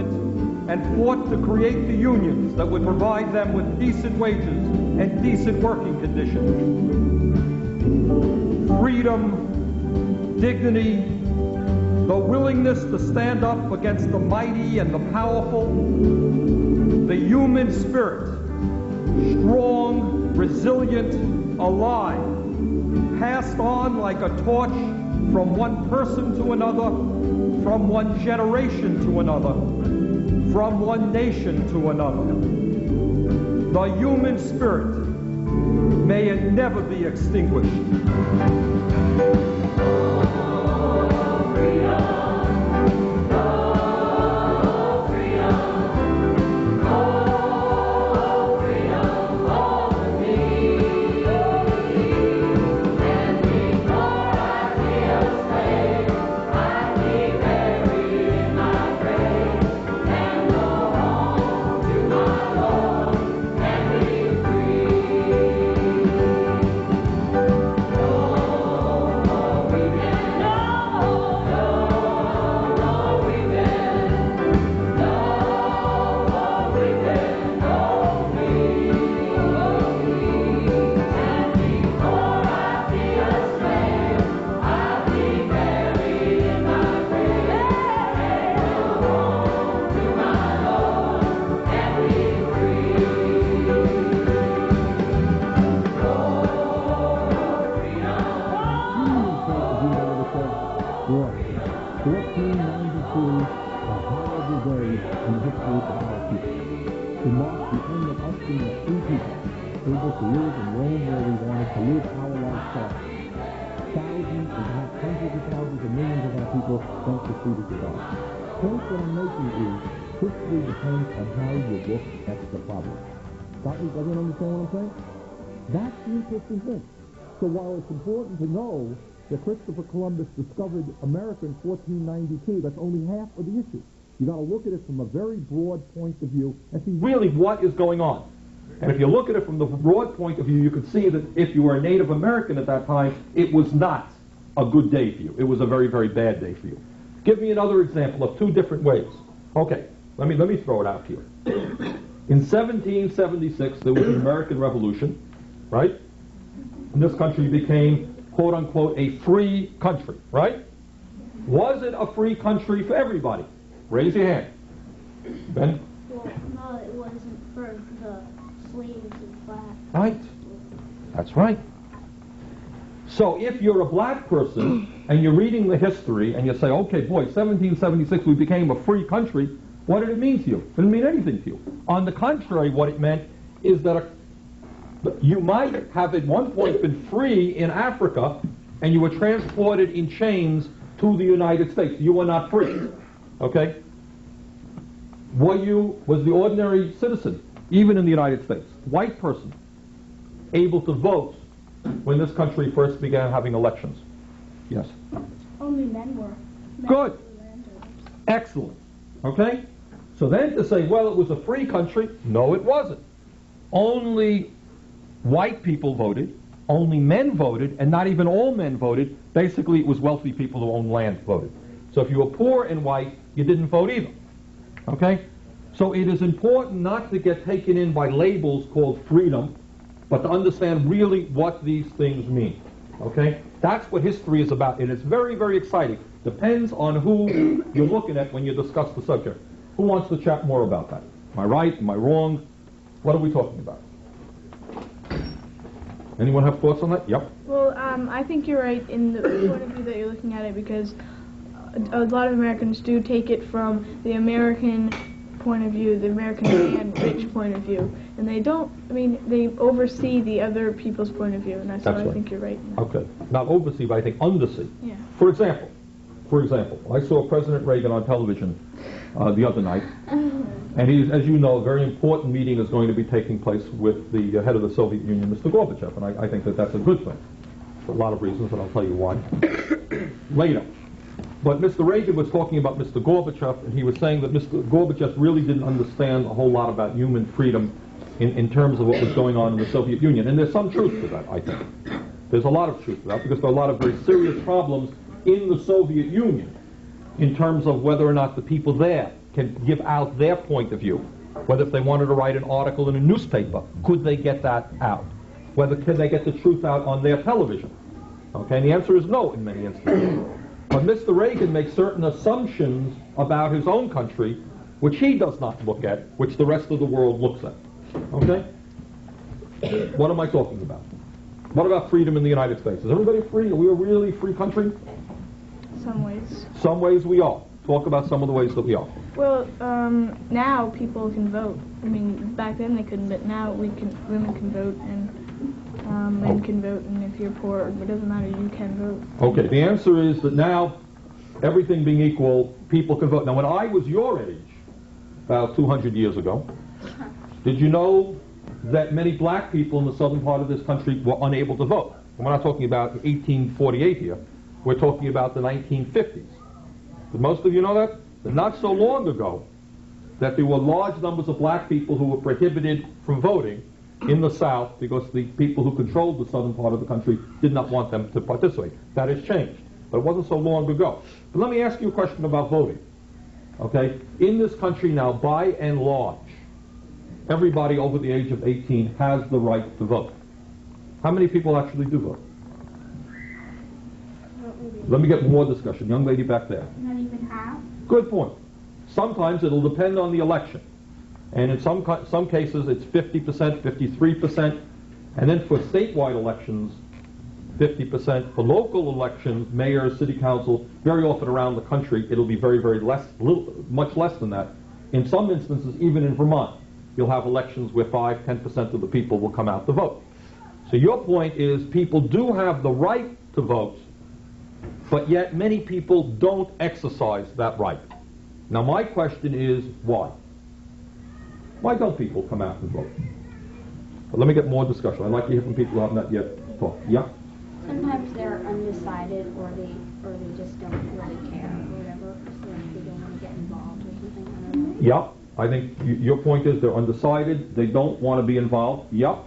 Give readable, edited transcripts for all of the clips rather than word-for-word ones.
government and fought to create the unions that would provide them with decent wages and decent working conditions. Freedom, dignity, the willingness to stand up against the mighty and the powerful, the human spirit, strong, resilient, alive, passed on like a torch from one person to another, from one generation to another, from one nation to another. The human spirit, may it never be extinguished. That's the interesting thing. So while it's important to know that Christopher Columbus discovered America in 1492, that's only half of the issue. You got to look at it from a very broad point of view and see Really, what is going on? And if you look at it from the broad point of view, you can see that if you were a Native American at that time, it was not a good day for you. It was a very, very bad day for you. Give me another example of two different ways. Okay, let me throw it out here. In 1776, there was an American Revolution, right? And this country became, quote unquote, a free country, right? Was it a free country for everybody? Raise your hand. Ben? Well, no, it wasn't for the slaves and black. Right. That's right. So if you're a black person and you're reading the history and you say, okay, boy, 1776 we became a free country, what did it mean to you? It didn't mean anything to you. On the contrary, what it meant is that you might have at one point been free in Africa and you were transported in chains to the United States. You were not free. Okay? Was the ordinary citizen, even in the United States, white person, able to vote when this country first began having elections? Yes. Only men were. Good. Excellent. Okay? So then to say, well, it was a free country, no, it wasn't. Only white people voted, only men voted, and not even all men voted. Basically, it was wealthy people who owned land voted. So if you were poor and white, you didn't vote either. Okay? So it is important not to get taken in by labels called freedom, but to understand really what these things mean. Okay? That's what history is about, and it's very, very exciting. Depends on who you're looking at when you discuss the subject. Who wants to chat more about that? Am I right? Am I wrong? What are we talking about? Anyone have thoughts on that? Yep. Well, I think you're right in the point of view that you're looking at it, because a lot of Americans do take it from the American point of view, the American man, rich point of view, and they don't, they oversee the other people's point of view, and that's why I think you're right in that. Okay. Not oversee, but I think undersee. Yeah. For example, I saw President Reagan on television the other night, and as you know, a very important meeting is going to be taking place with the head of the Soviet Union, Mr. Gorbachev, and I think that that's a good thing, for a lot of reasons, and I'll tell you why later. But Mr. Reagan was talking about Mr. Gorbachev, and he was saying that Mr. Gorbachev really didn't understand a whole lot about human freedom in terms of what was going on in the Soviet Union, and there's some truth to that, I think. There's a lot of truth to that, because there are a lot of very serious problems in the Soviet Union in terms of whether or not the people there can give out their point of view. Whether if they wanted to write an article in a newspaper, could they get that out? Whether could they get the truth out on their television? Okay, and the answer is no in many instances. But Mr. Reagan makes certain assumptions about his own country, which he does not look at, which the rest of the world looks at. Okay? What am I talking about? What about freedom in the United States? Is everybody free? Are we a really free country? Some ways. Some ways we are. Talk about some of the ways that we are. Well, now people can vote. I mean, back then they couldn't, but now women can vote, and men can vote, and if you're poor, it doesn't matter, you can vote. Okay, the answer is that now, everything being equal, people can vote. Now, when I was your age, about 200 years ago, did you know that many black people in the southern part of this country were unable to vote? And we're not talking about 1848 here. We're talking about the 1950s. Did most of you know that? That not so long ago, that there were large numbers of black people who were prohibited from voting in the South because the people who controlled the southern part of the country did not want them to participate. That has changed, but it wasn't so long ago. But let me ask you a question about voting. Okay? In this country now, by and large, everybody over the age of 18 has the right to vote. How many people actually do vote? Let me get more discussion. Young lady back there. Not even half? Good point. Sometimes it'll depend on the election. And in some cases it's 50%, 53%. And then for statewide elections, 50%. For local elections, mayor, city council, very often around the country, it'll be very, very much less than that. In some instances, even in Vermont, you'll have elections where 5, 10% of the people will come out to vote. So your point is people do have the right to vote, but yet many people don't exercise that right. Now my question is, why? Why don't people come out and vote? But let me get more discussion. I'd like to hear from people who have not yet talked. Yeah? Sometimes they're undecided, or they just don't really care, or whatever, so they don't want to get involved or something. I don't know. Yeah. I think your point is they're undecided, they don't want to be involved. Yeah?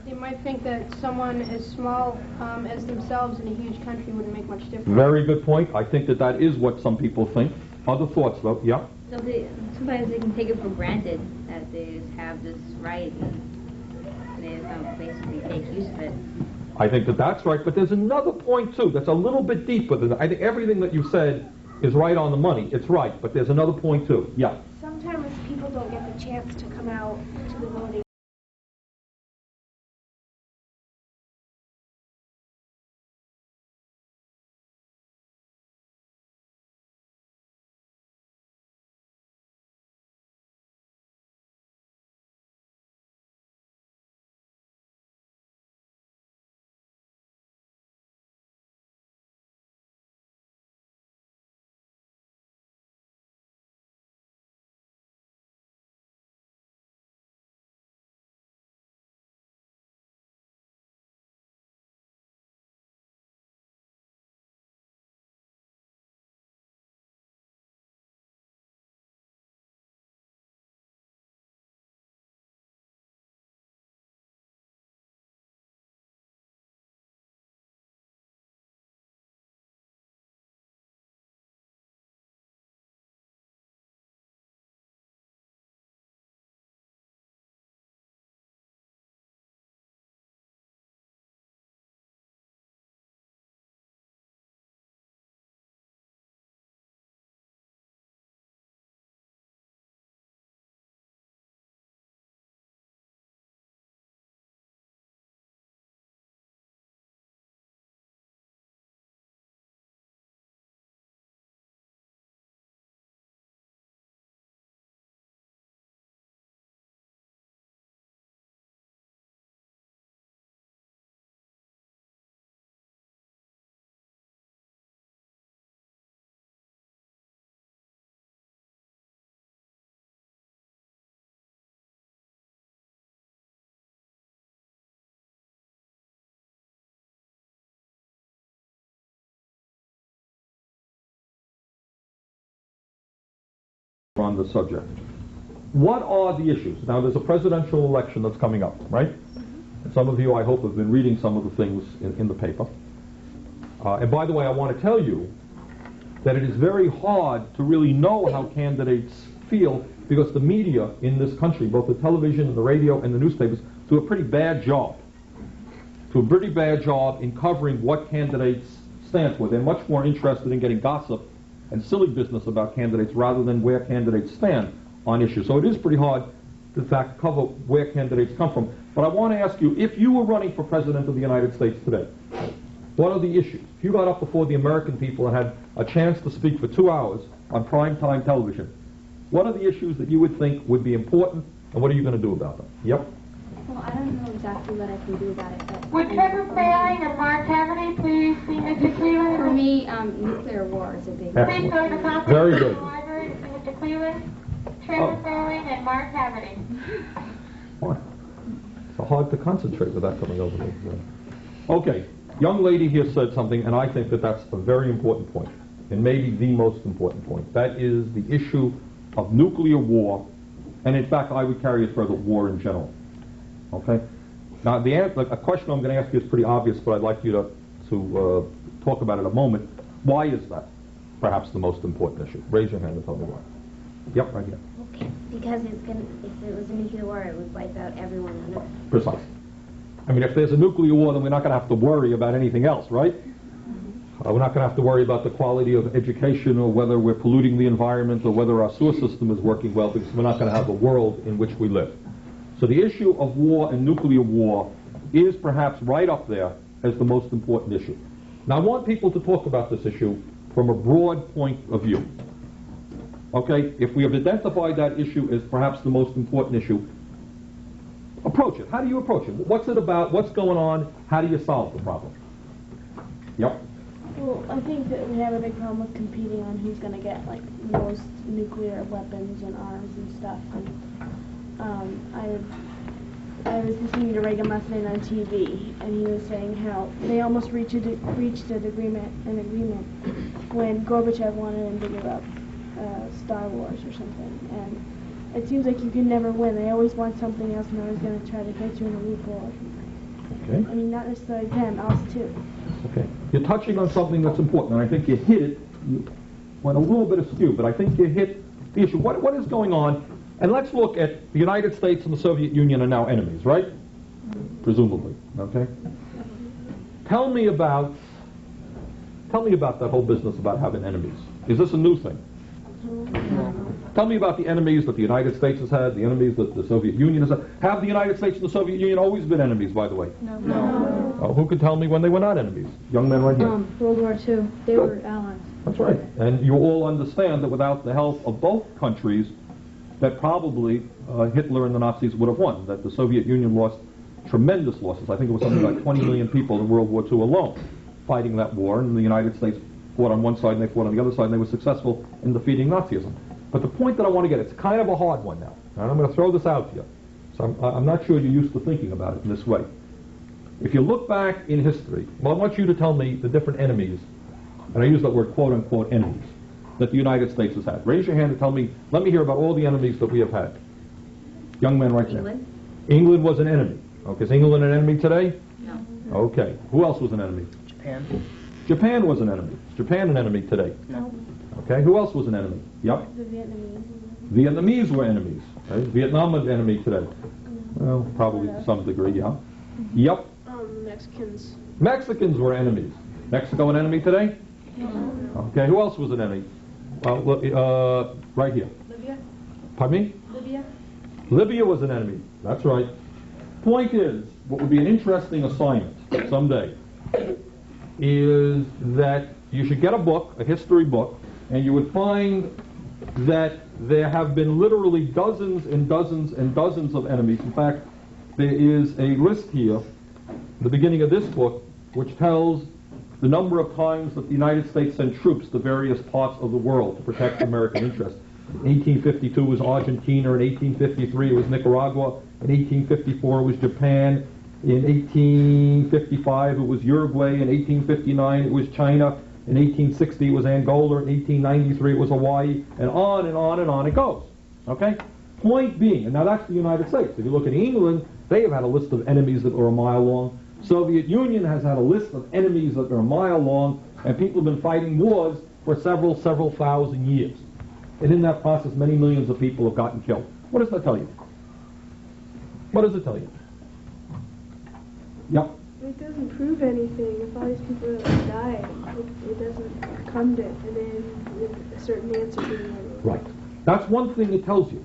They might think that someone as small as themselves in a huge country wouldn't make much difference. Very good point. I think that is what some people think. Other thoughts, though? Yeah? So sometimes they can take it for granted that they have this right and they don't basically take use of it. I think that's right, but there's another point, too, that's a little bit deeper than that. I think everything that you said is right on the money. It's right, but there's another point, too. Yeah? Sometimes people don't get the chance to come out to the voting. On the subject. What are the issues? Now, there's a presidential election that's coming up, right? And some of you, I hope, have been reading some of the things in the paper. And by the way, I want to tell you that it is very hard to really know how candidates feel, because the media in this country, both the television and the radio and the newspapers, do a pretty bad job. In covering what candidates stand for. They're much more interested in getting gossip and silly business about candidates rather than where candidates stand on issues. So it is pretty hard to, in fact, cover where candidates come from. But I want to ask you, if you were running for President of the United States today, what are the issues? If you got up before the American people and had a chance to speak for 2 hours on primetime television, what are the issues that you would think would be important, and what are you going to do about them? Yep. Well, I don't know exactly what I can do about it, but... Would Trevor Failing and Mark Cavity please see Mr. Cleveland? For me, nuclear war is a big... Please go to the conference Very good. library to see Mr. Cleveland, Trevor Failing, and Mark Cavity. Why? It's so hard to concentrate with that coming over me. Okay, young lady here said something, and I think that that's a very important point, and maybe the most important point. That is the issue of nuclear war, and in fact, I would carry it further, war in general. Okay? Now, a question I'm going to ask you is pretty obvious, but I'd like you to talk about it a moment. Why is that perhaps the most important issue? Raise your hand and tell me why. Yep, right here. Because if it was a nuclear war, it would wipe out everyone on Earth. Precisely. I mean, if there's a nuclear war, then we're not going to have to worry about anything else, right? We're not going to have to worry about the quality of education or whether we're polluting the environment or whether our sewer system is working well, because we're not going to have the world in which we live. So the issue of war and nuclear war is perhaps right up there as the most important issue. Now, I want people to talk about this issue from a broad point of view. Okay? If we have identified that issue as perhaps the most important issue, approach it. How do you approach it? What's it about? What's going on? How do you solve the problem? Yep. Well, I think that we have a big problem with competing on who's going to get like most nuclear weapons and arms and stuff. And I was listening to Reagan last night on TV, and he was saying how they almost reached an agreement when Gorbachev wanted him to give up Star Wars or something. And it seems like you can never win. They always want something else, and they're always going to try to get you in a loophole. Okay. I mean, not necessarily them, us too. Okay. You're touching on something that's important, and I think you hit it. You went a little bit askew, but I think you hit the issue. What is going on? And let's look at the United States and the Soviet Union are now enemies, right? Presumably. Okay. Tell me about that whole business about having enemies. Is this a new thing? Tell me about the enemies that the United States has had, the enemies that the Soviet Union has had. Have the United States and the Soviet Union always been enemies, by the way? No. Oh, who could tell me when they were not enemies? Young men right here. World War II, they were allies. That's right. And you all understand that without the help of both countries, that probably Hitler and the Nazis would have won, that the Soviet Union lost tremendous losses. I think it was something like 20 million people in World War II alone fighting that war, and the United States fought on one side and they fought on the other side, and they were successful in defeating Nazism. But the point that I want to get, it's kind of a hard one now, and I'm going to throw this out to you. So I'm not sure you're used to thinking about it in this way. If you look back in history, well, I want you to tell me the different enemies, and I use that word quote-unquote enemies, that the United States has had. Raise your hand and tell me, let me hear about all the enemies that we have had. Young man right there. England was an enemy. Okay, is England an enemy today? No. Okay. Who else was an enemy? Japan was an enemy. Is Japan an enemy today? No. Okay, who else was an enemy? Yep. The Vietnamese. Vietnamese were enemies. Right? Vietnam was an enemy today. Well, probably to some degree, yeah. Yep. Mexicans. Mexicans were enemies. Mexico an enemy today? No. Okay, who else was an enemy? Right here. Libya? Pardon me? Libya? Libya was an enemy. That's right. Point is, what would be an interesting assignment someday is that you should get a book, a history book, and you would find that there have been literally dozens and dozens and dozens of enemies. In fact, there is a list here, the beginning of this book, which tells the number of times that the United States sent troops to various parts of the world to protect American interests. In 1852 it was Argentina, in 1853 it was Nicaragua, in 1854 it was Japan, in 1855 it was Uruguay, in 1859 it was China, in 1860 it was Angola, in 1893 it was Hawaii, and on and on and on it goes. Okay? Point being, and now that's the United States. If you look at England, they have had a list of enemies that are a mile long. Soviet Union has had a list of enemies that are a mile long, and people have been fighting wars for several thousand years. and in that process many millions of people have gotten killed. What does that tell you? What does it tell you? Yep. It doesn't prove anything. If all these people are dying, it doesn't come to an end with a certain answer being given. Right. That's one thing it tells you.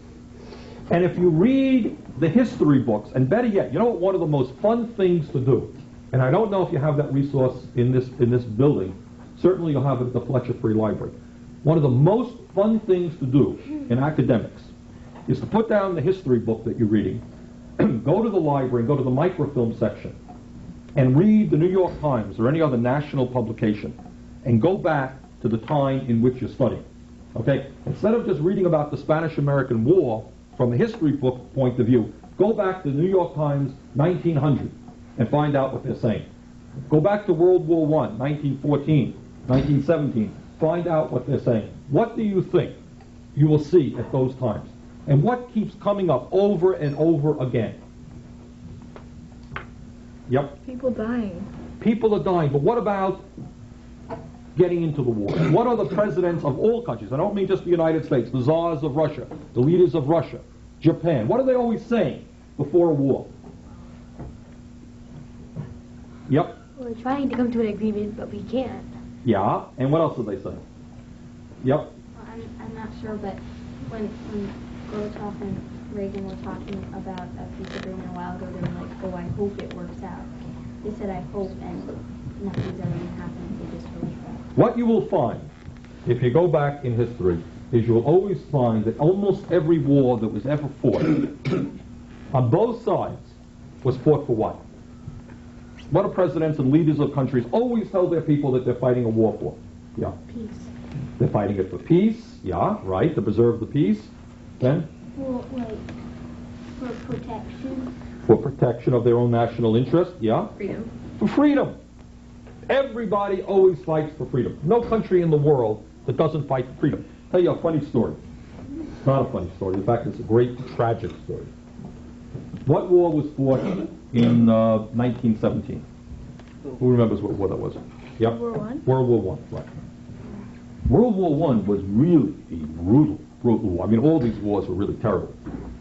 And if you read the history books, and better yet, you know what one of the most fun things to do, and I don't know if you have that resource in this building, certainly you'll have it at the Fletcher Free Library. One of the most fun things to do in academics is to put down the history book that you're reading, go to the library and go to the microfilm section, and read the New York Times or any other national publication, and go back to the time in which you're studying. Okay? Instead of just reading about the Spanish-American War from a history book point of view, go back to the New York Times 1900 and find out what they're saying. Go back to World War I, 1914, 1917, find out what they're saying. What do you think you will see at those times? And what keeps coming up over and over again? Yep. People dying. People are dying, but what about getting into the war? What are the presidents of all countries? I don't mean just the United States, the czars of Russia, the leaders of Russia, Japan. What are they always saying before a war? Yep. We're trying to come to an agreement, but we can't. Yeah, and what else do they say? Yep. Well, I'm not sure, but when Gorbachev and Reagan were talking about a peace agreement a while ago, they were like, oh, I hope it works out. They said, I hope, and nothing's ever going to happen. They just hope that. What you will find, if you go back in history, is you will always find that almost every war that was ever fought, on both sides, was fought for what? What do presidents and leaders of countries always tell their people that they're fighting a war for? Yeah. Peace. They're fighting it for peace, yeah, right, to preserve the peace. Then? Well, like, for protection. For protection of their own national interest, yeah. Freedom. For freedom. Everybody always fights for freedom. No country in the world that doesn't fight for freedom. I'll tell you a funny story. It's not a funny story. In fact, it's a great tragic story. What war was fought in 1917? Who remembers what war that was? Yep. World War I? World War I, right. World War I was really a brutal war. I mean, all these wars were really terrible.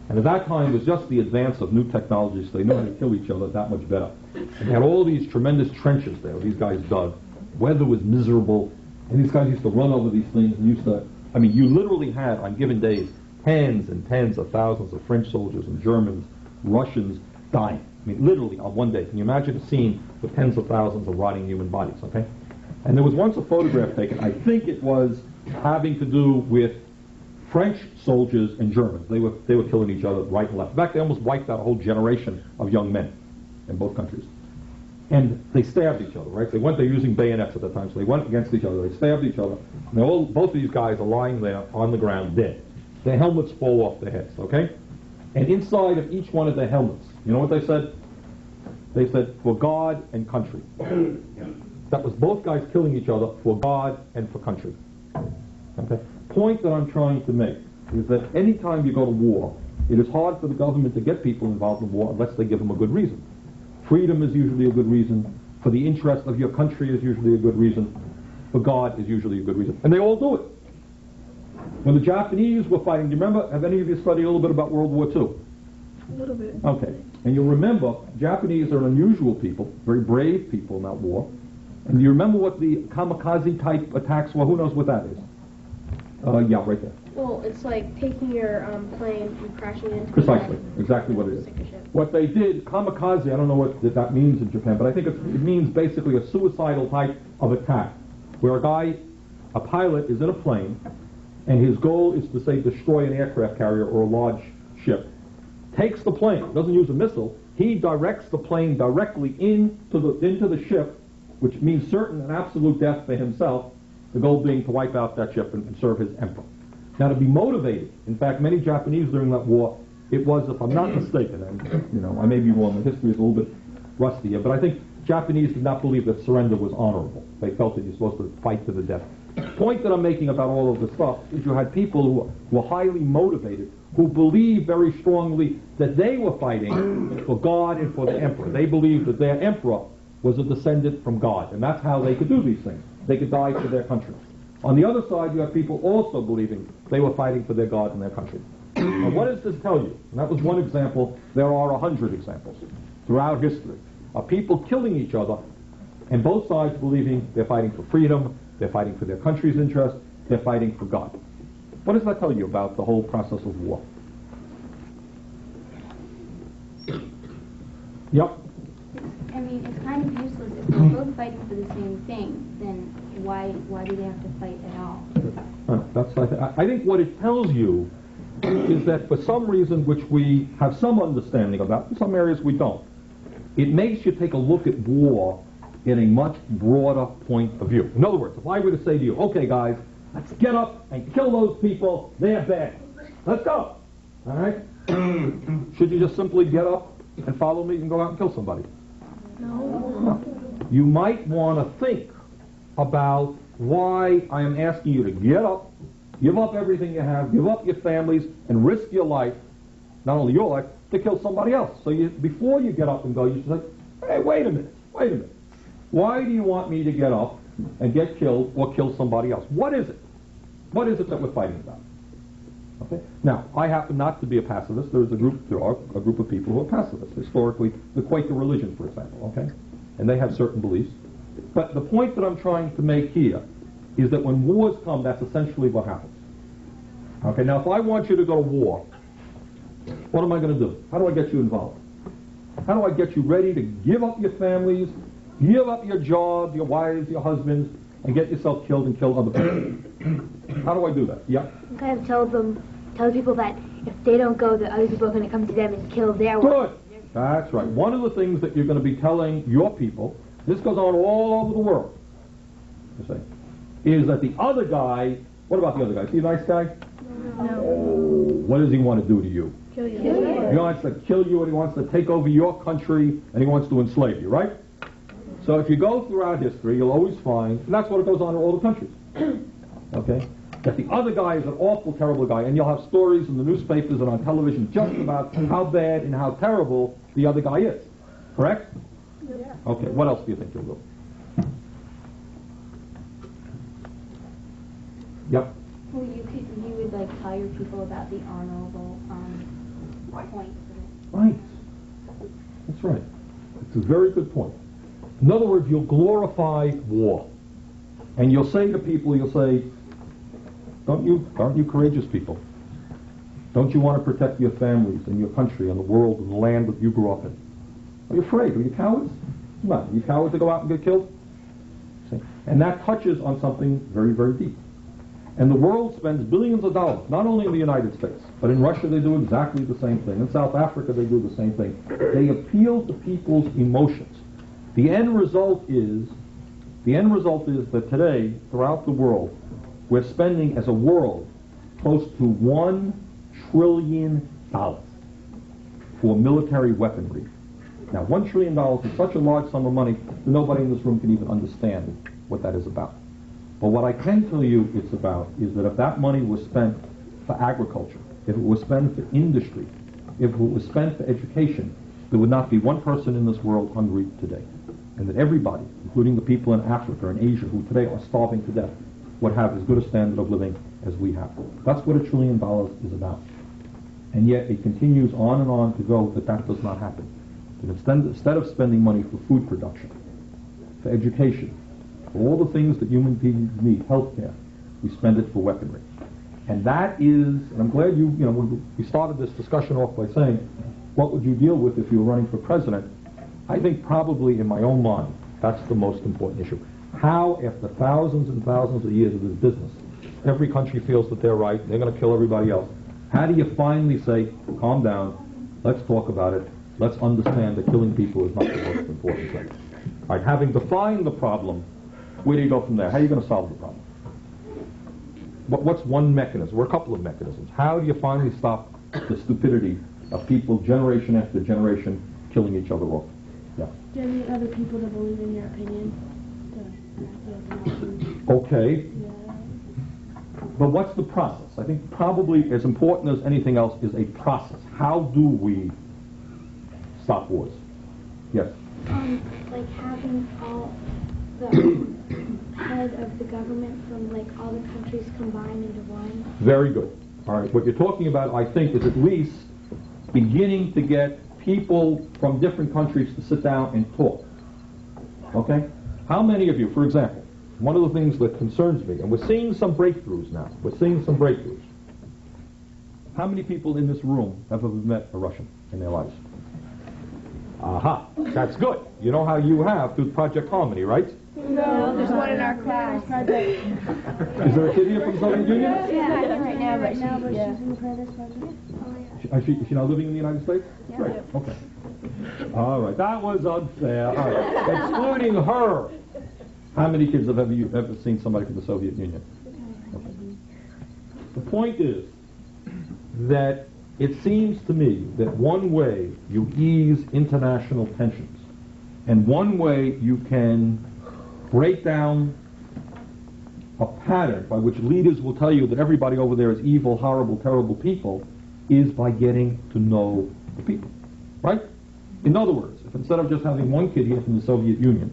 And at that time, it was just the advance of new technologies, so they knew how to kill each other that much better. And they had all these tremendous trenches there these guys dug. Weather was miserable, and these guys used to run over these things and used to, I mean, you literally had, on given days, tens and tens of thousands of French soldiers and Germans, Russians dying. I mean, literally on one day. Can you imagine a scene with tens of thousands of rotting human bodies, okay? And there was once a photograph taken, I think it was having to do with French soldiers and Germans. They were killing each other right and left. In fact, they almost wiped out a whole generation of young men in both countries. And they stabbed each other, right? They're using bayonets at the time, so they went against each other. They stabbed each other. And both of these guys are lying there on the ground dead. Their helmets fall off their heads, okay? And inside of each one of their helmets, you know what they said? They said, for God and country. That was both guys killing each other for God and for country. Okay? Point that I'm trying to make is that any time you go to war, it is hard for the government to get people involved in war unless they give them a good reason. Freedom is usually a good reason. For the interest of your country is usually a good reason. For God is usually a good reason. And they all do it. When the Japanese were fighting, do you remember, have any of you studied a little bit about World War II? A little bit. Okay. And you'll remember, Japanese are an unusual people, very brave people in that war. And do you remember what the kamikaze type attacks were? Who knows what that is? Yeah, right there. Well, it's like taking your plane and crashing into it. Precisely. Exactly what it is. What they did, kamikaze, I don't know what that means in Japan, but I think it means basically a suicidal type of attack, where a pilot is in a plane, and his goal is to, say, destroy an aircraft carrier or a large ship. Takes the plane, doesn't use a missile, he directs the plane directly into the ship, which means certain and absolute death for himself, the goal being to wipe out that ship and serve his emperor. Now, to be motivated, in fact, many Japanese during that war, it was, if I'm not mistaken, and I may be wrong, the history is a little bit rusty here, but I think Japanese did not believe that surrender was honorable. They felt that you're supposed to fight to the death. The point that I'm making about all of this stuff is you had people who were highly motivated, who believed very strongly that they were fighting for God and for the emperor. They believed that their emperor was a descendant from God, and that's how they could do these things. They could die for their country. On the other side, you have people also believing they were fighting for their God and their country. Now, what does this tell you? And that was one example. There are 100 examples throughout history of people killing each other, and both sides believing they're fighting for freedom, they're fighting for their country's interest, they're fighting for God. What does that tell you about the whole process of war? Yep. I mean, it's kind of useless. If they're both fighting for the same thing, then why do they have to fight at all? I think what it tells you is that for some reason which we have some understanding about, in some areas we don't, it makes you take a look at war in a much broader point of view. In other words, if I were to say to you, okay guys, let's get up and kill those people, they're bad. Let's go. All right? Should you just simply get up and follow me and go out and kill somebody? No. You might want to think about why I am asking you to get up, give up everything you have, give up your families, and risk your life, not only your life, to kill somebody else. So before you get up and go, you should say, hey, wait a minute. Why do you want me to get up and get killed or kill somebody else? What is it? What is it that we're fighting about? Okay. Now, I happen not to be a pacifist. There are a group of people who are pacifists. Historically, the Quaker religion, for example, okay? And they have certain beliefs. But the point that I'm trying to make here is that when wars come, that's essentially what happens. Okay, now if I want you to go to war, what am I going to do? How do I get you involved? How do I get you ready to give up your families, give up your jobs, your wives, your husbands, and get yourself killed and kill other people? How do I do that? Yeah? You kind of tell people that if they don't go, the other people are going to come to them and kill their wives. Good. That's right. One of the things that you're going to be telling your people, this goes on all over the world, you see, is that the other guy, what about the other guy? Is he a nice guy? No. Oh, what does he want to do to you? Kill you. He wants to kill you, and he wants to take over your country, and he wants to enslave you, right? So if you go throughout history, you'll always find, and that's what goes on in all the countries, okay, that the other guy is an awful, terrible guy, and you'll have stories in the newspapers and on television just about how bad and how terrible the other guy is. Correct? Yeah. Okay, what else do you think you'll do? Yep. Well, you would like tell your people about the honorable points. Right. That's right. It's a very good point. In other words, you'll glorify war. And you'll say to people, you'll say, aren't you courageous people? Don't you want to protect your families and your country and the world and the land that you grew up in? Are you afraid? Are you cowards? Come on, are you cowards to go out and get killed? See? And that touches on something very, very deep. And the world spends billions of dollars, not only in the United States, but in Russia they do exactly the same thing. In South Africa they do the same thing. They appeal to people's emotions. The end result is that today, throughout the world, we're spending as a world close to $1 trillion for military weaponry. Now, $1 trillion is such a large sum of money that nobody in this room can even understand what that is about. But what I can tell you it's about is that if that money was spent for agriculture, if it was spent for industry, if it was spent for education, there would not be one person in this world hungry today. And that everybody, including the people in Africa and Asia who today are starving to death, would have as good a standard of living as we have. That's what $1 trillion is about. And yet it continues on and on to go that does not happen. That instead of spending money for food production, for education, for all the things that human beings need, healthcare, we spend it for weaponry. And that is, and I'm glad we started this discussion off by saying, what would you deal with if you were running for president? I think probably in my own mind, that's the most important issue. How, after thousands and thousands of years of this business, every country feels that they're right, they're going to kill everybody else. How do you finally say, calm down, let's talk about it, let's understand that killing people is not the most important thing. All right, having defined the problem, where do you go from there? How are you going to solve the problem? What's one mechanism, or a couple of mechanisms? How do you finally stop the stupidity of people generation after generation killing each other off? Yeah. Do you need other people to believe in your opinion? Okay. Yeah. But what's the process? I think probably as important as anything else is a process. How do we stop wars? Yes? Like having all the head of the government from like all the countries combined into one? Very good. All right, what you're talking about, I think, is at least beginning to get people from different countries to sit down and talk. Okay? How many of you, for example, one of the things that concerns me, and we're seeing some breakthroughs now, how many people in this room have ever met a Russian in their lives? Aha, that's good. You know how you have through Project Harmony, right? No, there's one in our class. Is there a kid here from the Soviet Union? Yeah, I think right now, but she's in the Paradise Project. Is she now living in the United States? Yeah. Great, okay. All right, that was unfair. All right. Excluding her, how many kids have you ever seen somebody from the Soviet Union? Okay. The point is that it seems to me that one way you ease international tensions and one way you can break down a pattern by which leaders will tell you that everybody over there is evil, horrible, terrible people is by getting to know the people, right? In other words, if instead of just having one kid here from the Soviet Union,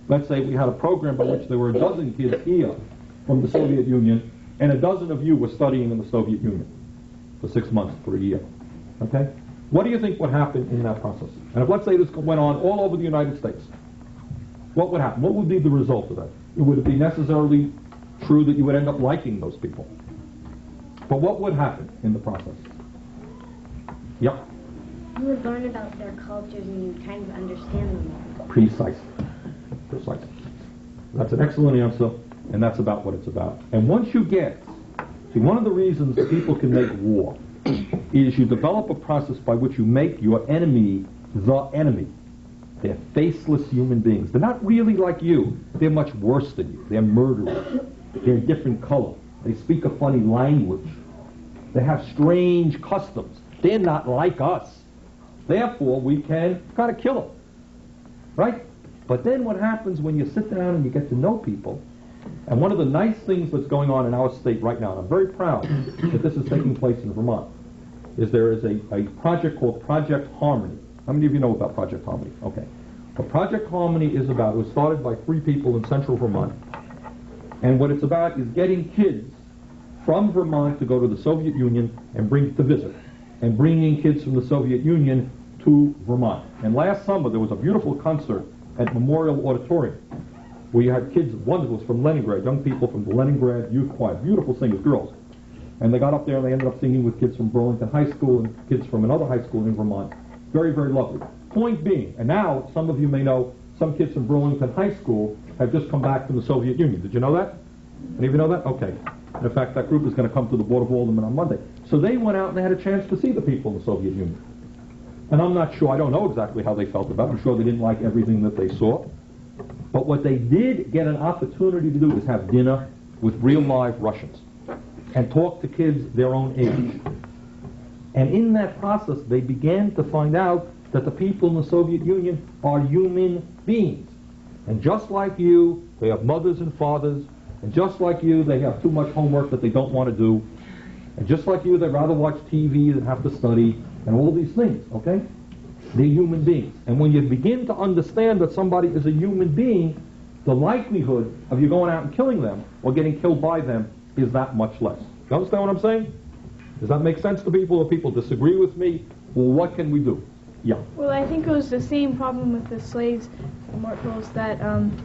let's say we had a program by which there were a dozen kids here from the Soviet Union and a dozen of you were studying in the Soviet Union for 6 months, for a year, okay? What do you think would happen in that process? And if, let's say, this went on all over the United States, what would happen? What would be the result of that? Would it be necessarily true that you would end up liking those people? But what would happen in the process? Yep. You would learn about their cultures and you kind of understand them more. Precisely. That's an excellent answer, and that's about what it's about. And once you get, see, one of the reasons that people can make war is you develop a process by which you make your enemy the enemy. They're faceless human beings. They're not really like you. They're much worse than you. They're murderers. They're a different color. They speak a funny language. They have strange customs. They're not like us. Therefore, we can kind of kill them. Right? But then what happens when you sit down and you get to know people, and one of the nice things that's going on in our state right now, and I'm very proud that this is taking place in Vermont, is there is a project called Project Harmony. How many of you know about Project Harmony? Okay. What Project Harmony is about, it was started by 3 people in central Vermont, and what it's about is getting kids from Vermont to go to the Soviet Union and to visit, and bringing kids from the Soviet Union to Vermont. And last summer there was a beautiful concert at Memorial Auditorium where you had kids, one was from Leningrad, young people from the Leningrad Youth Choir, beautiful singers, girls. And they got up there and they ended up singing with kids from Burlington High School and kids from another high school in Vermont. Very, very lovely. Point being, and now some of you may know, some kids from Burlington High School have just come back from the Soviet Union. Did you know that? Any of you know that? Okay. In fact, that group is going to come to the Board of Aldermen on Monday. So they went out and they had a chance to see the people in the Soviet Union. And I'm not sure, I don't know exactly how they felt about it. I'm sure they didn't like everything that they saw. But what they did get an opportunity to do is have dinner with real live Russians and talk to kids their own age. And in that process, they began to find out that the people in the Soviet Union are human beings. And just like you, they have mothers and fathers. And just like you, they have too much homework that they don't want to do. And just like you, they'd rather watch TV than have to study, and all these things, okay? They're human beings. And when you begin to understand that somebody is a human being, the likelihood of you going out and killing them or getting killed by them is that much less. You understand what I'm saying? Does that make sense to people? Or people disagree with me? Well, what can we do? Yeah. Well, I think it was the same problem with the slaves and mortals, that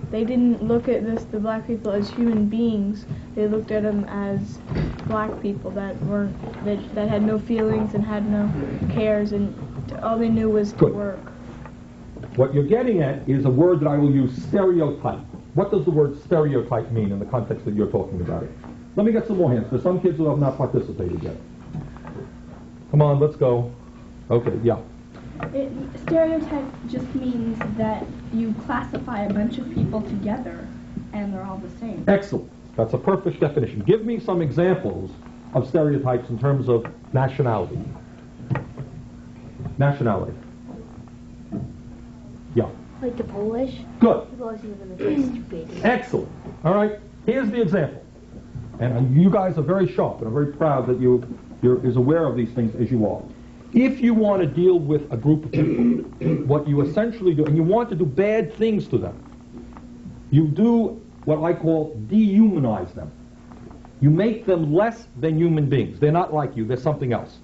they didn't look at the black people as human beings. They looked at them as black people that had no feelings and had no cares, and all they knew was to work. What you're getting at is a word that I will use, stereotype. What does the word stereotype mean in the context that you're talking about it? Let me get some more hands. There's some kids who have not participated yet. Come on, let's go. Okay, yeah. Stereotype just means that you classify a bunch of people together and they're all the same. Excellent. That's a perfect definition. Give me some examples of stereotypes in terms of nationality. Nationality. Yeah. Like the Polish? Good. People always think of them as like stupid. Excellent. All right. Here's the example. And you guys are very sharp, and I'm very proud that you're as aware of these things as you are. If you want to deal with a group of people, what you essentially do, and you want to do bad things to them, You do what I call dehumanize them. You make them less than human beings. They're not like you. They're something else.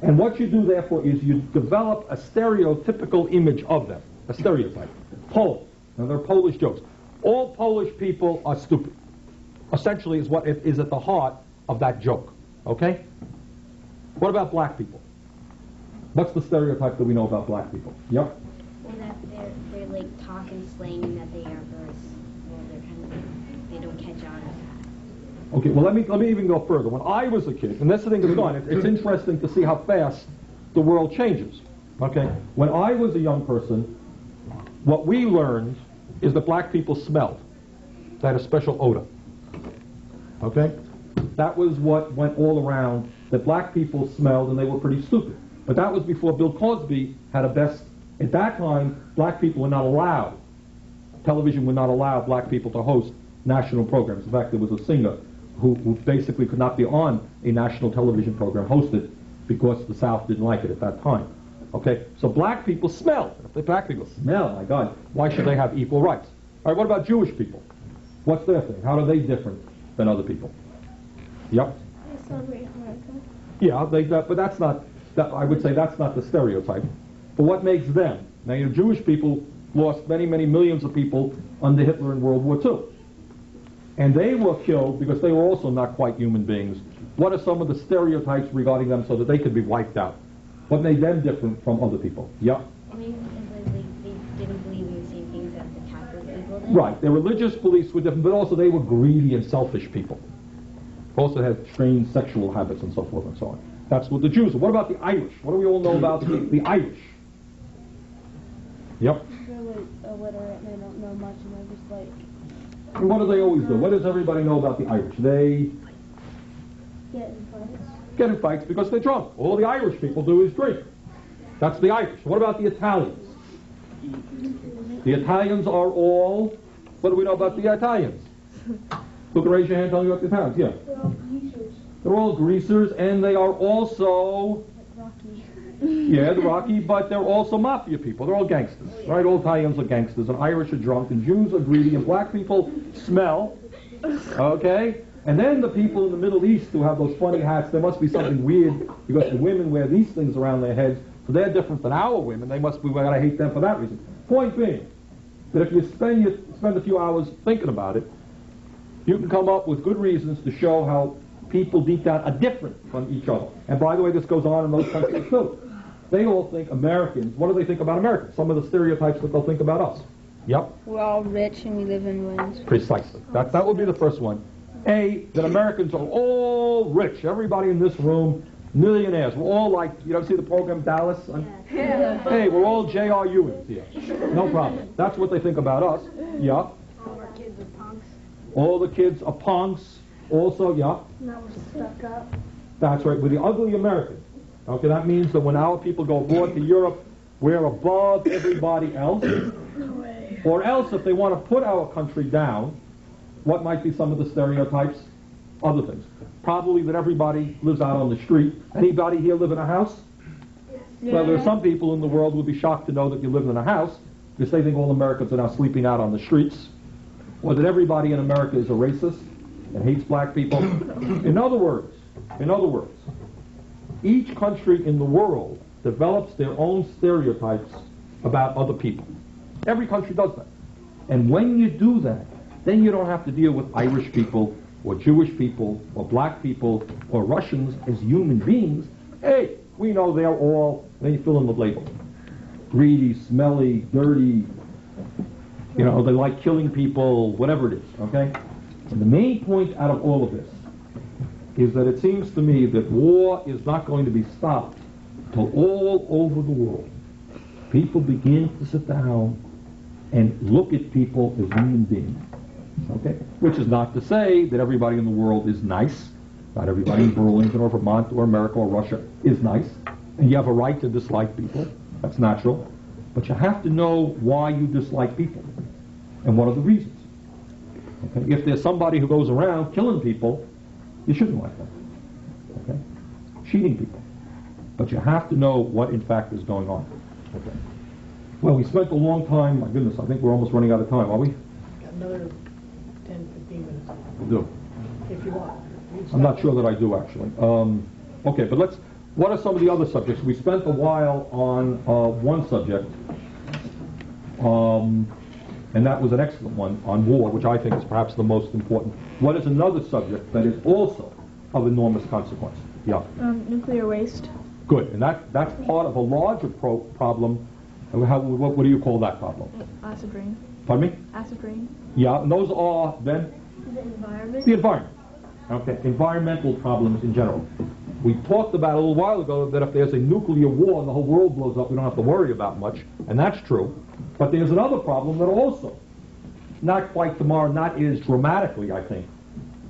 And what you do, therefore, is you develop a stereotypical image of them, a stereotype. Poles. Now, they're Polish jokes. All Polish people are stupid. Essentially is what is at the heart of that joke. Okay? What about black people? What's the stereotype that we know about black people? Yep. Well, that they're like talking slang and that they are very, well, they're kind of like, they don't catch on. Okay, well, let me even go further. When I was a kid, and this thing is gone, it's interesting to see how fast the world changes. Okay? When I was a young person, what we learned is that black people smelled. They had a special odor. Okay? That was what went all around, that black people smelled and they were pretty stupid. But that was before Bill Cosby had a best. At that time, black people were not allowed. Television would not allow black people to host national programs. In fact, there was a singer who basically could not be on a national television program hosted because the South didn't like it at that time. Okay? So black people smell. If the black people smell, my God, why should they have equal rights? All right, what about Jewish people? What's their thing? How are they different than other people? Yep. They celebrate America. Yeah, but that's not, I would say that's not the stereotype. But what makes them? Now, Jewish people lost many, many millions of people under Hitler in World War II. And they were killed because they were also not quite human beings. What are some of the stereotypes regarding them so that they could be wiped out? What made them different from other people? Yeah? Maybe because they didn't believe in the same things that the Catholic people did. Right. Their religious beliefs were different, but also they were greedy and selfish people. Also had strange sexual habits and so forth and so on. That's what the Jews are. What about the Irish? What do we all know about the Irish? Yep. They're like illiterate and they don't know much and they're just like... And what do they always do? What does everybody know about the Irish? They Get in fights. get in fights because they're drunk. All the Irish people do is drink. That's the Irish. What about the Italians? The Italians are all... What do we know about the Italians? Who can raise your hand and tell me about the Italians? Yeah. They're all greasers. They're all greasers, and they are also... Rocky. Yeah, the Rocky, but they're also mafia people. They're all gangsters, right? All Italians are gangsters, and Irish are drunk, and Jews are greedy, and black people smell, okay? And then the people in the Middle East who have those funny hats, there must be something weird, because the women wear these things around their heads, so they're different than our women. They must be, well, I hate them for that reason. Point being, that if you spend a few hours thinking about it, you can come up with good reasons to show how people deep down are different from each other. And by the way, this goes on in those countries too. They all think Americans, what do they think about Americans? Some of the stereotypes that they'll think about us. Yep. We're all rich and we live in ruins. Precisely. That would be the first one. A, that Americans are all rich. Everybody in this room, millionaires. We're all like, you ever see the program Dallas? Yeah. Hey, we're all J.R. Ewings here. No problem. That's what they think about us. Yeah. All our kids are punks. All the kids are punks. Also, yeah. Now we're stuck up. That's right. We're the ugly Americans. Okay, that means that when our people go abroad to Europe, we're above everybody else. Or else, if they want to put our country down, what might be some of the stereotypes? Other things. Probably that everybody lives out on the street. Anybody here live in a house? Yeah. Well, there are some people in the world who would be shocked to know that you live in a house, because they think all Americans are now sleeping out on the streets. Or that everybody in America is a racist and hates black people. In other words, each country in the world develops their own stereotypes about other people. Every country does that. And when you do that, then you don't have to deal with Irish people or Jewish people or black people or Russians as human beings. Hey, we know they're all, then you fill in the label. Greedy, smelly, dirty, they like killing people, whatever it is, okay? And the main point out of all of this is that it seems to me that war is not going to be stopped until all over the world people begin to sit down and look at people as human beings. Okay? Which is not to say that everybody in the world is nice. Not everybody in Burlington or Vermont or America or Russia is nice. And you have a right to dislike people. That's natural. But you have to know why you dislike people and what are the reasons. Okay? If there's somebody who goes around killing people, you shouldn't like them. Okay? Cheating people. But you have to know what in fact is going on. Okay. Well, we spent a long time. My goodness, I think we're almost running out of time, are we? another 10, 15 minutes. Do. If you want. I'm not sure that I do, actually. Okay, but what are some of the other subjects? We spent a while on one subject, and that was an excellent one, on war, which I think is perhaps the most important. What is another subject that is also of enormous consequence? Yeah. Nuclear waste. Good, and that's part of a larger problem. What do you call that problem? Acid rain. Pardon me? Acid rain. Yeah, and those are then? The environment. The environment. Okay, environmental problems in general. We talked about a little while ago that if there's a nuclear war and the whole world blows up, we don't have to worry about much, and that's true. But there's another problem that also, not quite tomorrow, not as dramatically, I think,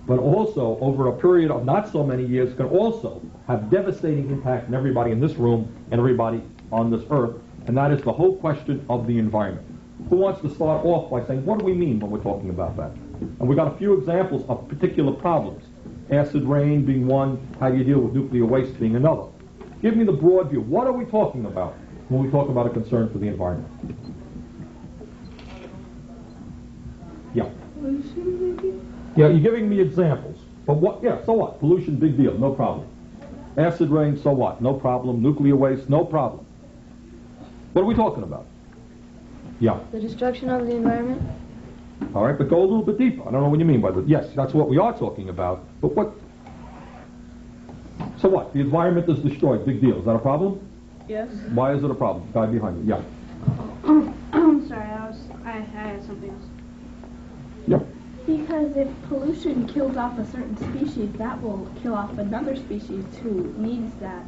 but also over a period of not so many years, can also have devastating impact on everybody in this room and everybody on this earth, and that is the whole question of the environment. Who wants to start off by saying, what do we mean when we're talking about that? And we've got a few examples of particular problems. Acid rain being one, how do you deal with nuclear waste being another. Give me the broad view. What are we talking about when we talk about a concern for the environment? Yeah. Yeah, you're giving me examples. But what, yeah, so what? Pollution, big deal, no problem. Acid rain, so what? No problem. Nuclear waste, no problem. What are we talking about? Yeah. The destruction of the environment? All right, but go a little bit deeper. I don't know what you mean by that. Yes, that's what we are talking about. But what? So what? The environment is destroyed. Big deal. Is that a problem? Yes. Why is it a problem? Guy behind you. Yeah. I'm sorry, I had something else. Yeah. Because if pollution kills off a certain species, that will kill off another species who needs that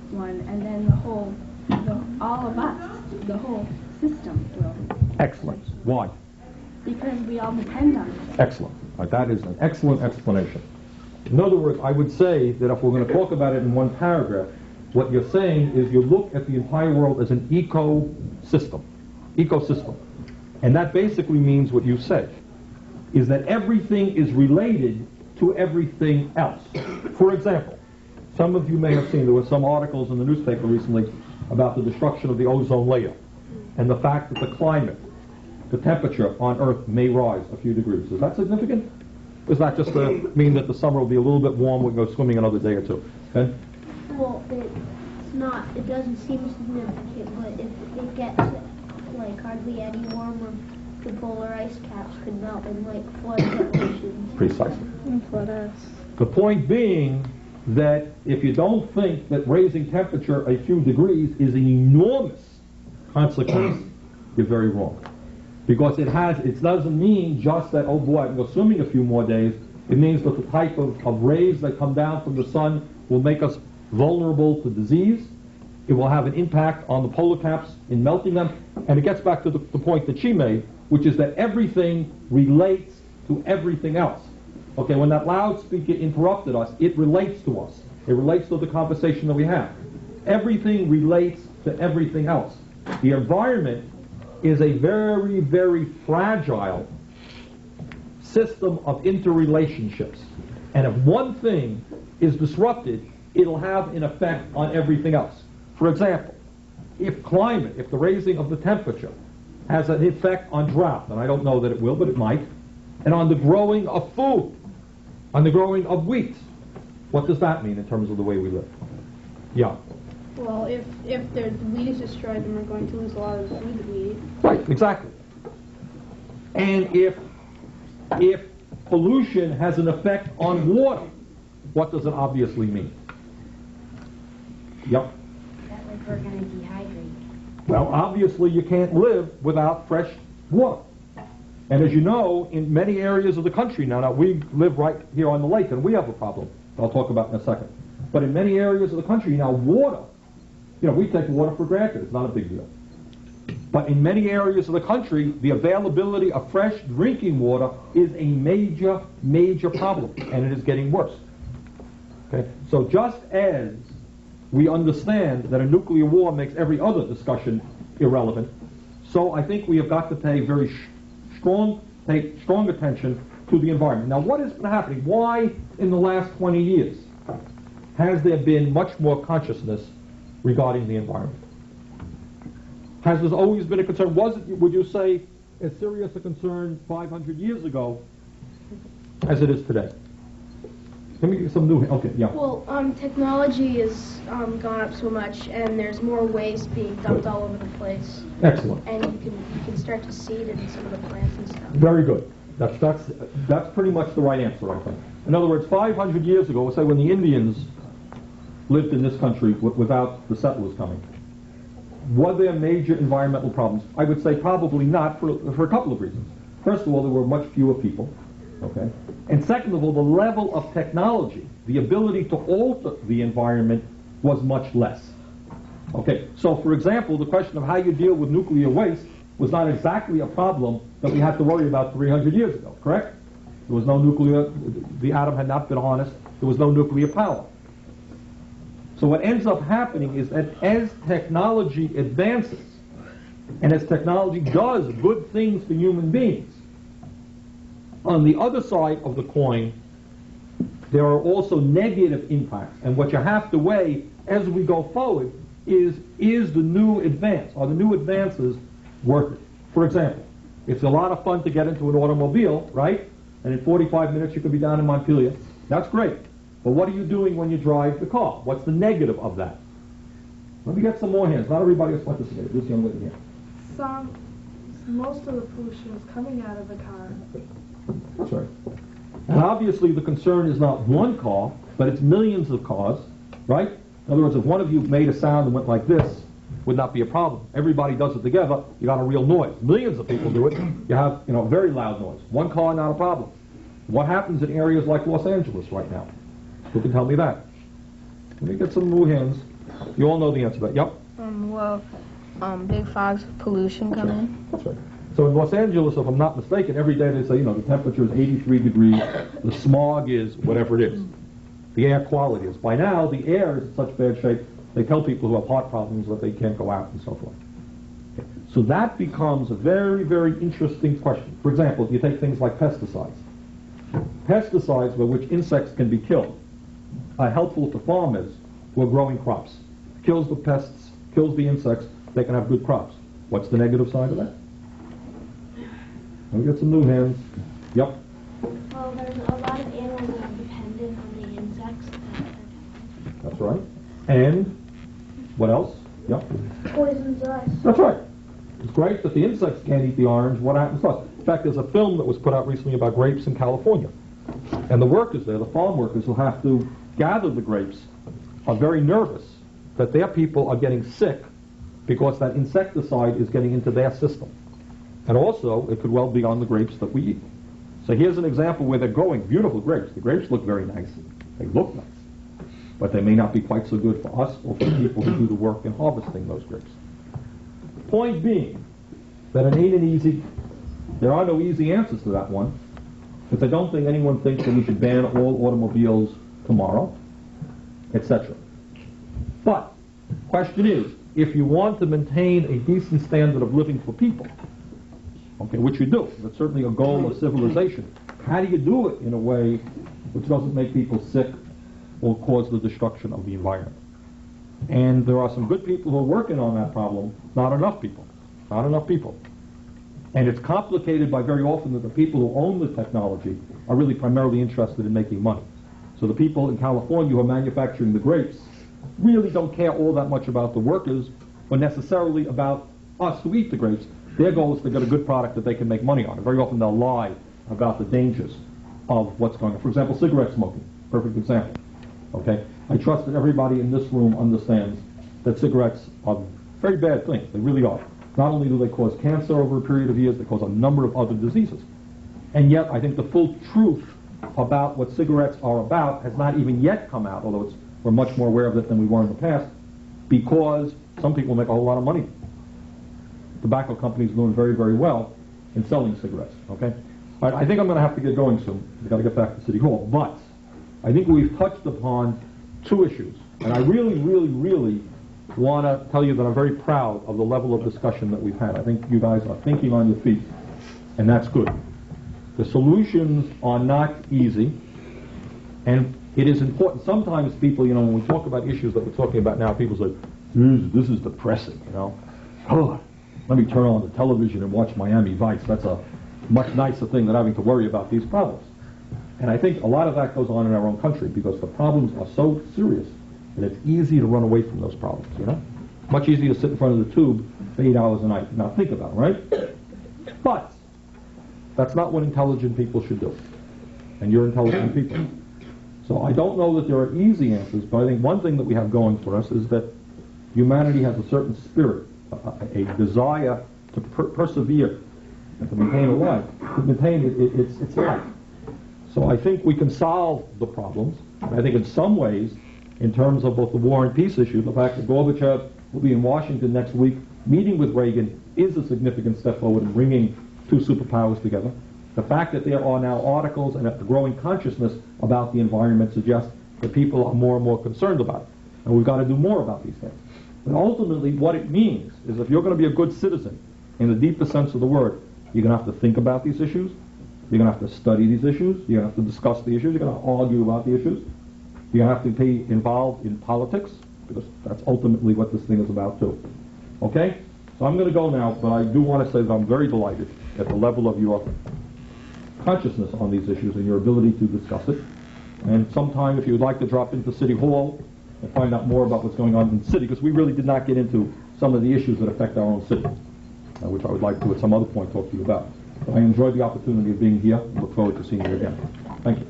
one, and then all of us, the whole system will. Excellent. Why? Because we all depend on it. Excellent. That is an excellent explanation. In other words, I would say that if we're going to talk about it in one paragraph, what you're saying is you look at the entire world as an ecosystem. And that basically means what you said, is that everything is related to everything else. For example, some of you may have seen, there were some articles in the newspaper recently about the destruction of the ozone layer and the fact that the climate, the temperature on Earth may rise a few degrees. Is that significant? Does that just mean that the summer will be a little bit warm, we can go swimming another day or two? Ben? Well, it's not, it doesn't seem significant, but if it gets like hardly any warmer, the polar ice caps could melt and like flood the oceans. Precisely. And flood us. The point being that if you don't think that raising temperature a few degrees is an enormous consequence, you're very wrong. Because it doesn't mean just that, oh boy, I can go swimming a few more days. It means that the type of rays that come down from the sun will make us vulnerable to disease. It will have an impact on the polar caps in melting them. And it gets back to the point that she made, which is that everything relates to everything else. Okay, when that loudspeaker interrupted us, it relates to us. It relates to the conversation that we have. Everything relates to everything else. The environment is a very, very fragile system of interrelationships. And if one thing is disrupted, it'll have an effect on everything else. For example, if the raising of the temperature has an effect on drought, and I don't know that it will, but it might, and on the growing of food, on the growing of wheat, what does that mean in terms of the way we live? Yeah. Well, if the wheat is destroyed, then we're going to lose a lot of the food that we eat. Right, exactly. And if pollution has an effect on water, what does it obviously mean? Yep. That like we're going to dehydrate. Well, obviously you can't live without fresh water. And as you know, in many areas of the country now we live right here on the lake, and we have a problem that I'll talk about in a second. But in many areas of the country now, water, we take water for granted. It's not a big deal. But in many areas of the country, the availability of fresh drinking water is a major, major problem, and it is getting worse. Okay? So just as we understand that a nuclear war makes every other discussion irrelevant, so I think we have got to pay strong attention to the environment. Now, what has been happening? Why, in the last 20 years, has there been much more consciousness regarding the environment? Has there always been a concern? Would you say, as serious a concern 500 years ago as it is today. Let me give you some new, okay, yeah. Well, technology has gone up so much, and there's more waste being dumped all over the place. Excellent. And you can start to see it in some of the plants and stuff. Very good. That's pretty much the right answer, I think. In other words, 500 years ago, let's say when the Indians lived in this country without the settlers coming, were there major environmental problems? I would say probably not for a couple of reasons. First of all, there were much fewer people, okay? And second of all, the level of technology, the ability to alter the environment was much less. Okay, so for example, the question of how you deal with nuclear waste was not exactly a problem that we had to worry about 300 years ago, correct? There was no nuclear, the atom had not been harnessed, there was no nuclear power. So what ends up happening is that as technology advances, and as technology does good things for human beings, on the other side of the coin, there are also negative impacts. And what you have to weigh as we go forward is the new advance, are the new advances worth it? For example, it's a lot of fun to get into an automobile, right? And in 45 minutes you could be down in Montpelier. That's great. But what are you doing when you drive the car? What's the negative of that? Let me get some more hands. Not everybody has participated. This young lady here. Most of the pollution is coming out of the car. That's right. And obviously the concern is not one car, but it's millions of cars, right? In other words, if one of you made a sound and went like this, would not be a problem. Everybody does it together, you got a real noise. Millions of people do it, you have, very loud noise. One car, not a problem. What happens in areas like Los Angeles right now? Who can tell me that? Let me get some new hands. You all know the answer to that. Yep? Big fogs of pollution come in. That's right. So in Los Angeles, if I'm not mistaken, every day they say, the temperature is 83 degrees, the smog is whatever it is. The air quality is. By now, the air is in such bad shape, they tell people who have heart problems that they can't go out and so forth. Okay. So that becomes a very, very interesting question. For example, if you take things like pesticides. Pesticides by which insects can be killed are helpful to farmers who are growing crops. Kills the pests, kills the insects, they can have good crops. What's the negative side of that? Let me get some new hands. Yep. Well, there's a lot of animals that are dependent on the insects that are dying. That's right. And what else? Yep. Poisons us. That's right. It's great that the insects can't eat the orange. What happens to us? In fact, there's a film that was put out recently about grapes in California. And the workers there, the farm workers who have to gather the grapes, are very nervous that their people are getting sick because that insecticide is getting into their system. And also, it could well be on the grapes that we eat. So here's an example where they're growing beautiful grapes. The grapes look very nice. They look nice. But they may not be quite so good for us or for the people who do the work in harvesting those grapes. Point being that it ain't an easy, there are no easy answers to that one. But I don't think anyone thinks that we should ban all automobiles tomorrow, etc. But, question is, if you want to maintain a decent standard of living for people, okay, which you do, that's certainly a goal of civilization, how do you do it in a way which doesn't make people sick or cause the destruction of the environment? And there are some good people who are working on that problem, not enough people. Not enough people. And it's complicated by very often that the people who own the technology are really primarily interested in making money. So the people in California who are manufacturing the grapes really don't care all that much about the workers or necessarily about us who eat the grapes. Their goal is to get a good product that they can make money on. And very often they'll lie about the dangers of what's going on. For example, cigarette smoking. Perfect example. Okay? I trust that everybody in this room understands that cigarettes are very bad things. They really are. Not only do they cause cancer over a period of years, they cause a number of other diseases. And yet, I think the full truth about what cigarettes are about has not even yet come out, although we're much more aware of it than we were in the past, because some people make a whole lot of money. Tobacco companies are doing very, very well in selling cigarettes. Okay? All right, I think I'm going to have to get going soon. We've got to get back to City Hall. But I think we've touched upon two issues. And I really, really, really want to tell you that I'm very proud of the level of discussion that we've had. I think you guys are thinking on your feet, and that's good. The solutions are not easy, and it is important. Sometimes people, when we talk about issues that we're talking about now, people say, this is depressing, Oh, let me turn on the television and watch Miami Vice. That's a much nicer thing than having to worry about these problems. And I think a lot of that goes on in our own country because the problems are so serious that it's easy to run away from those problems, you know? Much easier to sit in front of the tube for 8 hours a night and not think about them, right? But that's not what intelligent people should do. And you're intelligent people. So I don't know that there are easy answers, but I think one thing that we have going for us is that humanity has a certain spirit, a desire to persevere and to maintain a life, to maintain its life. So I think we can solve the problems. I think in some ways, in terms of both the war and peace issue, the fact that Gorbachev will be in Washington next week meeting with Reagan is a significant step forward in bringing two superpowers together. The fact that there are now articles and that the growing consciousness about the environment suggests that people are more and more concerned about it. And we've got to do more about these things. But ultimately, what it means is if you're going to be a good citizen, in the deepest sense of the word, you're going to have to think about these issues, you're going to have to study these issues, you're going to have to discuss the issues, you're going to argue about the issues, you're going to have to be involved in politics, because that's ultimately what this thing is about too. Okay? So I'm going to go now, but I do want to say that I'm very delighted at the level of your consciousness on these issues and your ability to discuss it. And sometime, if you would like to drop into City Hall and find out more about what's going on in the city, because we really did not get into some of the issues that affect our own city, which I would like to at some other point talk to you about. So I enjoyed the opportunity of being here and look forward to seeing you again. Thank you.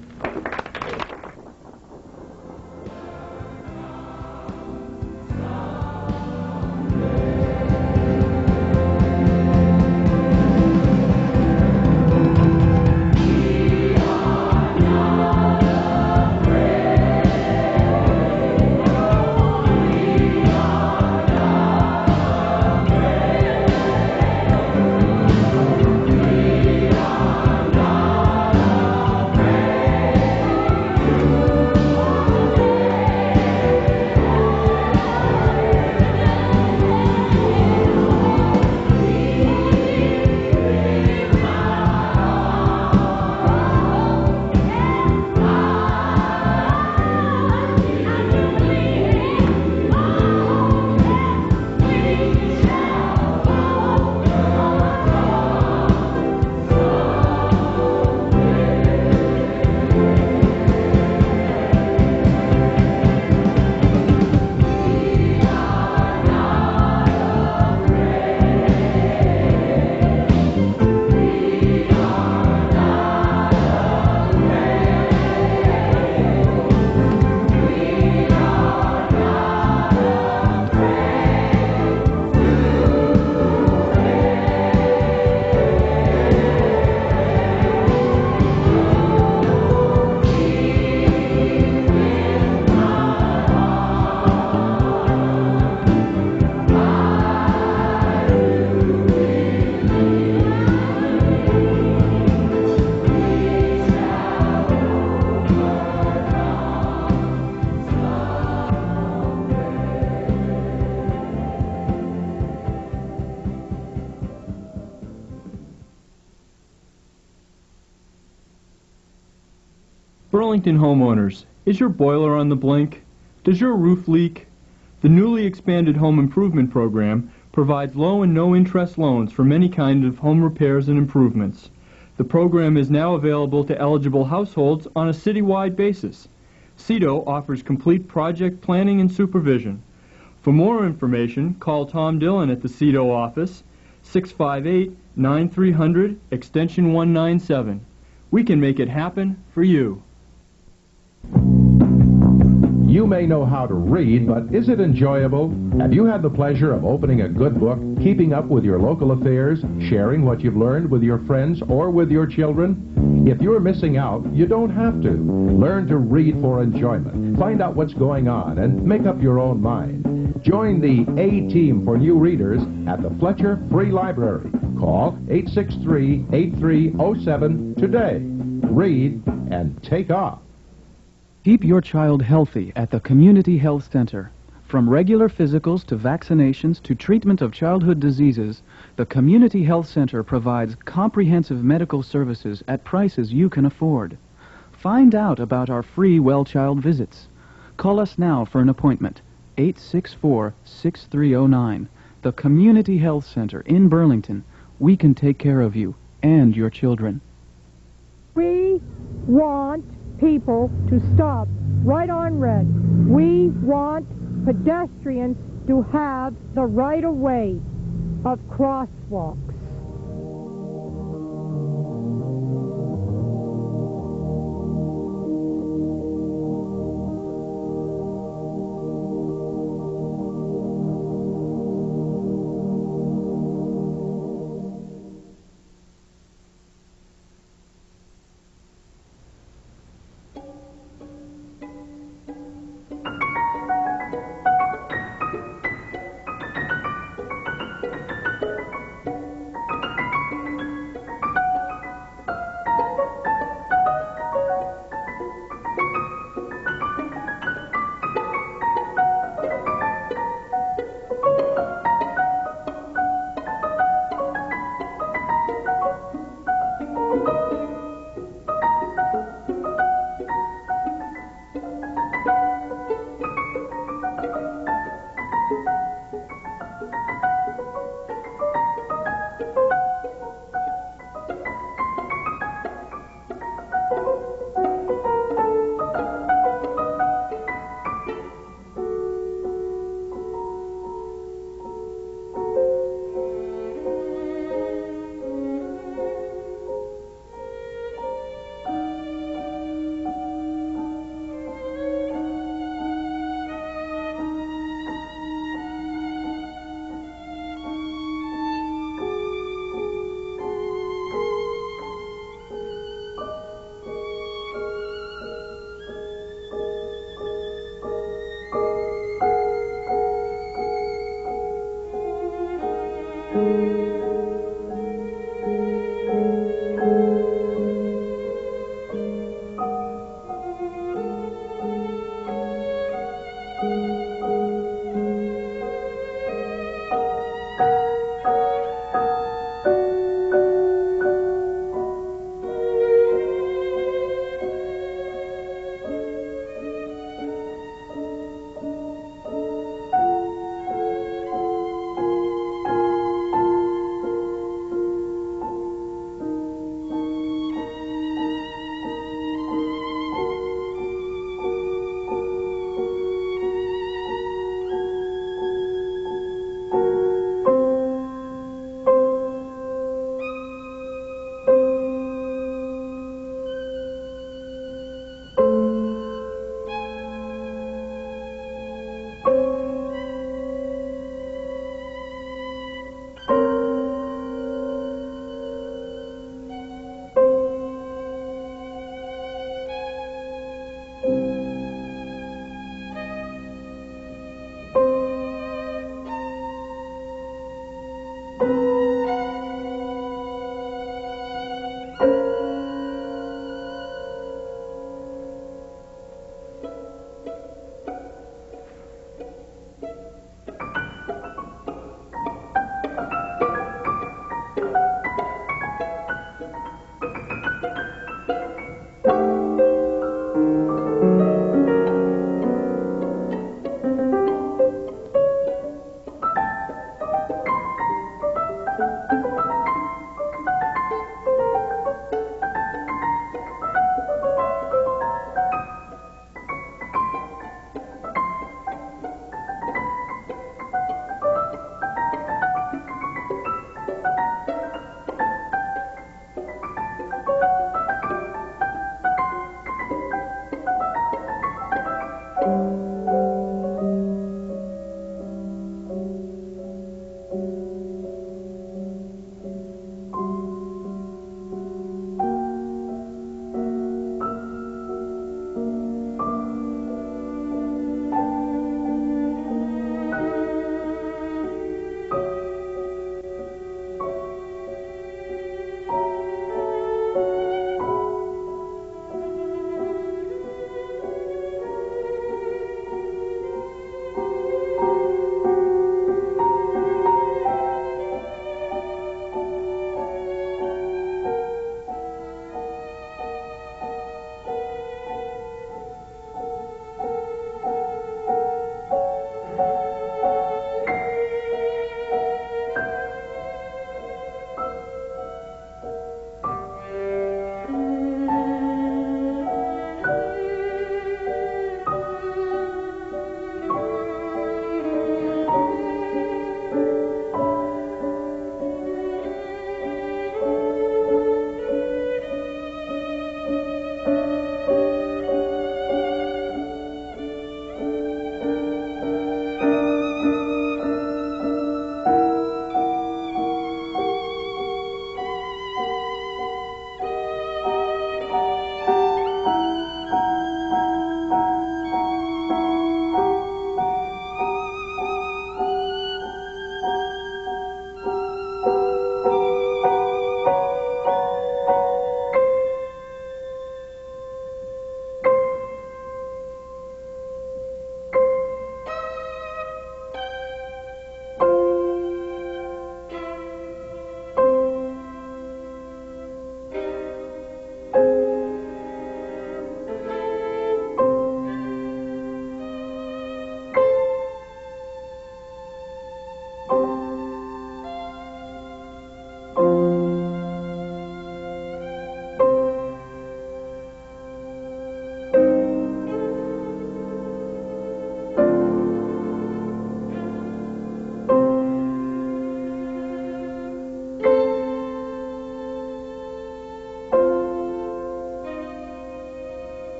Burlington homeowners, is your boiler on the blink? Does your roof leak? The newly expanded Home Improvement Program provides low and no interest loans for many kinds of home repairs and improvements. The program is now available to eligible households on a citywide basis. CEDO offers complete project planning and supervision. For more information, call Tom Dillon at the CEDO office, 658-9300, extension 197. We can make it happen for you. You may know how to read, but is it enjoyable? Have you had the pleasure of opening a good book, keeping up with your local affairs, sharing what you've learned with your friends or with your children? If you're missing out, you don't have to. Learn to read for enjoyment. Find out what's going on and make up your own mind. Join the A-Team for New Readers at the Fletcher Free Library. Call 863-8307 today. Read and take off. Keep your child healthy at the Community Health Center. From regular physicals to vaccinations to treatment of childhood diseases, the Community Health Center provides comprehensive medical services at prices you can afford. Find out about our free well child visits. Call us now for an appointment, 864-6309. the Community Health Center in Burlington, we can take care of you and your children. We want people to stop right on red. We want pedestrians to have the right of way of crosswalks.